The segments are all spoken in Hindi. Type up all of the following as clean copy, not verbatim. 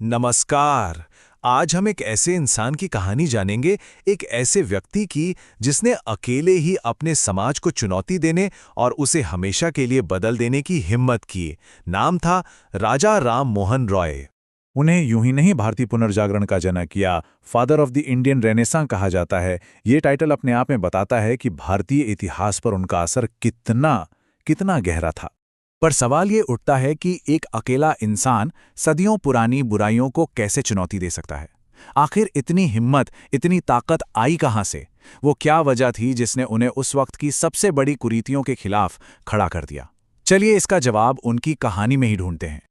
नमस्कार। आज हम एक ऐसे इंसान की कहानी जानेंगे, एक ऐसे व्यक्ति की जिसने अकेले ही अपने समाज को चुनौती देने और उसे हमेशा के लिए बदल देने की हिम्मत की। नाम था राजा राम मोहन रॉय। उन्हें यूं ही नहीं भारतीय पुनर्जागरण का जनक या father of the Indian renaissance कहा जाता है। ये टाइटल अपने आप में बताता है कि भारतीय इतिहास पर उनका असर कितना कितना गहरा था। पर सवाल ये उठता है कि एक अकेला इंसान सदियों पुरानी बुराइयों को कैसे चुनौती दे सकता है। आखिर इतनी हिम्मत, इतनी ताकत आई कहां से? वो क्या वजह थी जिसने उन्हें उस वक्त की सबसे बड़ी कुरीतियों के खिलाफ खड़ा कर दिया? चलिए इसका जवाब उनकी कहानी में ही ढूंढते हैं।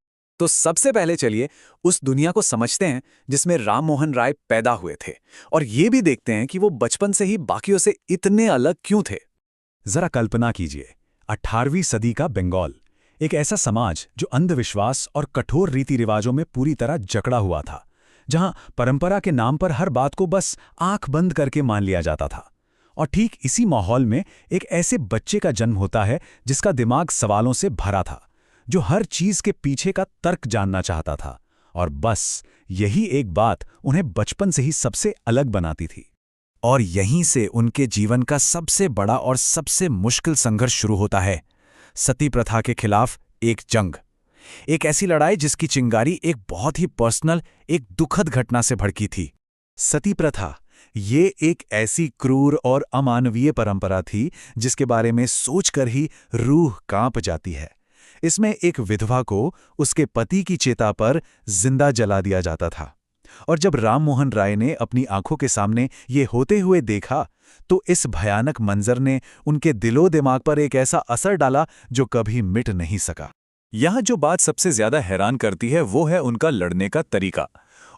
तो सबसे पहले चलिए उस दुनिया को समझते हैं जिसमें राम मोहन राय पैदा हुए थे, और ये भी देखते हैं कि वो बचपन से ही बाकियों से इतने अलग क्यों थे। जरा कल्पना कीजिए, 18वीं सदी का बंगाल, एक ऐसा समाज जो अंधविश्वास और कठोर रीति रिवाजों में पूरी तरह जकड़ा हुआ था, जहां परंपरा के नाम पर हर बात को बस आंख बंद करके मान लिया जाता था। और ठीक इसी माहौल में एक ऐसे बच्चे का जन्म होता है जिसका दिमाग सवालों से भरा था, जो हर चीज के पीछे का तर्क जानना चाहता था, और बस यही एक बात उन्हें बचपन से ही सबसे अलग बनाती थी। और यहीं से उनके जीवन का सबसे बड़ा और सबसे मुश्किल संघर्ष शुरू होता है। सती प्रथा के खिलाफ एक जंग, एक ऐसी लड़ाई जिसकी चिंगारी एक बहुत ही पर्सनल, एक दुखद घटना से भड़की थी। सती प्रथा ये एक ऐसी क्रूर और अमानवीय परंपरा थी जिसके बारे में सोचकर ही रूह कांप जाती है। इसमें एक विधवा को उसके पति की चिता पर जिंदा जला दिया जाता था, और जब राम मोहन राय ने अपनी आंखों के सामने ये होते हुए देखा तो इस भयानक मंजर ने उनके दिलो दिमाग पर एक ऐसा असर डाला जो कभी मिट नहीं सका। यहाँ जो बात सबसे ज्यादा हैरान करती है वो है उनका लड़ने का तरीका।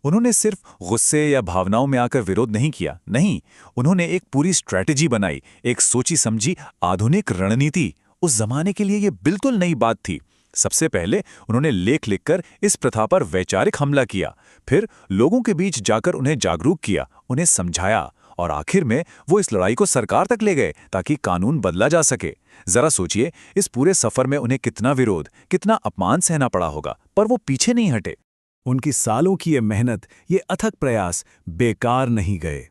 उन्होंने सिर्फ गुस्से या भावनाओं में आकर विरोध नहीं किया, नहीं, उन्होंने एक पूरी स्ट्रैटेजी बनाई, एक सोची समझी आधुनिक रणनीति। उस जमाने के लिए ये बिल्कुल नई बात थी। सबसे पहले उन्होंने लेख लिखकर इस प्रथा पर वैचारिक हमला किया, फिर लोगों के बीच जाकर उन्हें जागरूक किया, उन्हें समझाया, और आखिर में वो इस लड़ाई को सरकार तक ले गए ताकि कानून बदला जा सके। जरा सोचिए, इस पूरे सफर में उन्हें कितना विरोध, कितना अपमान सहना पड़ा होगा, पर वो पीछे नहीं हटे। उनकी सालों की ये मेहनत, ये अथक प्रयास बेकार नहीं गए।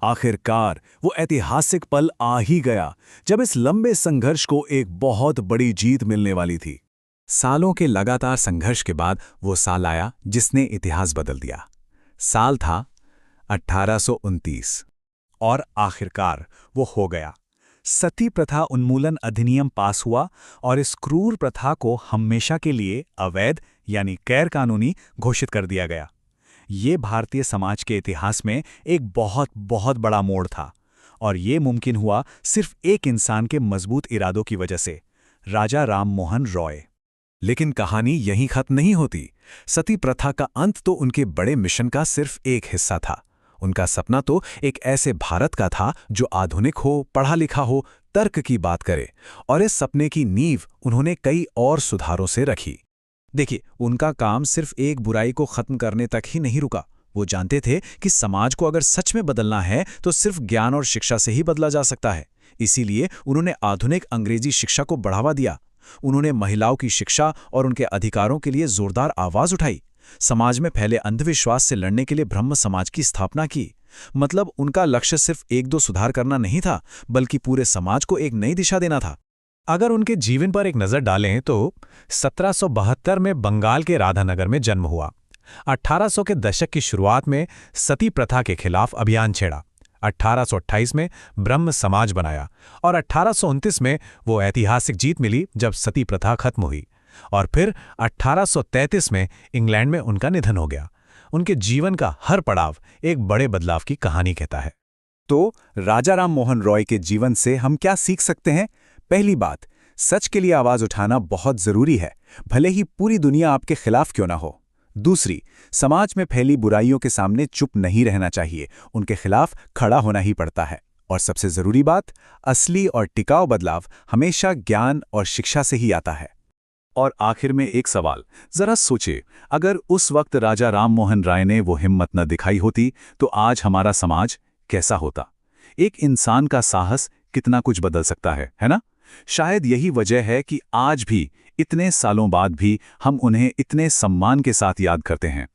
आखिरकार वो ऐतिहासिक पल आ ही गया जब इस लंबे संघर्ष को एक बहुत बड़ी जीत मिलने वाली थी। सालों के लगातार संघर्ष के बाद वो साल आया जिसने इतिहास बदल दिया। साल था 1829, और आखिरकार वो हो गया। सती प्रथा उन्मूलन अधिनियम पास हुआ और इस क्रूर प्रथा को हमेशा के लिए अवैध यानी गैर कानूनी घोषित कर दिया गया। ये भारतीय समाज के इतिहास में एक बहुत बहुत बड़ा मोड़ था, और ये मुमकिन हुआ सिर्फ एक इंसान के मजबूत इरादों की वजह से, राजा राम मोहन रॉय। लेकिन कहानी यहीं खत्म नहीं होती। सती प्रथा का अंत तो उनके बड़े मिशन का सिर्फ एक हिस्सा था। उनका सपना तो एक ऐसे भारत का था जो आधुनिक हो, पढ़ा लिखा हो, तर्क की बात करे, और इस सपने की नींव उन्होंने कई और सुधारों से रखी। देखिए, उनका काम सिर्फ एक बुराई को खत्म करने तक ही नहीं रुका। वो जानते थे कि समाज को अगर सच में बदलना है तो सिर्फ ज्ञान और शिक्षा से ही बदला जा सकता है। इसीलिए उन्होंने आधुनिक अंग्रेजी शिक्षा को बढ़ावा दिया। उन्होंने महिलाओं की शिक्षा और उनके अधिकारों के लिए जोरदार आवाज उठाई। समाज में फैले अंधविश्वास से लड़ने के लिए ब्रह्म समाज की स्थापना की। मतलब उनका लक्ष्य सिर्फ एक दो सुधार करना नहीं था, बल्कि पूरे समाज को एक नई दिशा देना था। अगर उनके जीवन पर एक नज़र डालें तो 1772 में बंगाल के राधानगर में जन्म हुआ। 1800 के दशक की शुरुआत में सती प्रथा के खिलाफ अभियान छेड़ा। 1828 में ब्रह्म समाज बनाया, और 1829 में वो ऐतिहासिक जीत मिली जब सती प्रथा खत्म हुई। और फिर 1833 में इंग्लैंड में उनका निधन हो गया। उनके जीवन का हर पड़ाव एक बड़े बदलाव की कहानी कहता है। तो राजा राम मोहन रॉय के जीवन से हम क्या सीख सकते हैं? पहली बात, सच के लिए आवाज उठाना बहुत जरूरी है, भले ही पूरी दुनिया आपके खिलाफ क्यों ना हो। दूसरी, समाज में फैली बुराइयों के सामने चुप नहीं रहना चाहिए, उनके खिलाफ खड़ा होना ही पड़ता है। और सबसे जरूरी बात, असली और टिकाऊ बदलाव हमेशा ज्ञान और शिक्षा से ही आता है। और आखिर में एक सवाल, जरा सोचिए, अगर उस वक्त राजा राम मोहन राय ने वो हिम्मत न दिखाई होती तो आज हमारा समाज कैसा होता? एक इंसान का साहस कितना कुछ बदल सकता है ना? शायद यही वजह है कि आज भी, इतने सालों बाद भी, हम उन्हें इतने सम्मान के साथ याद करते हैं।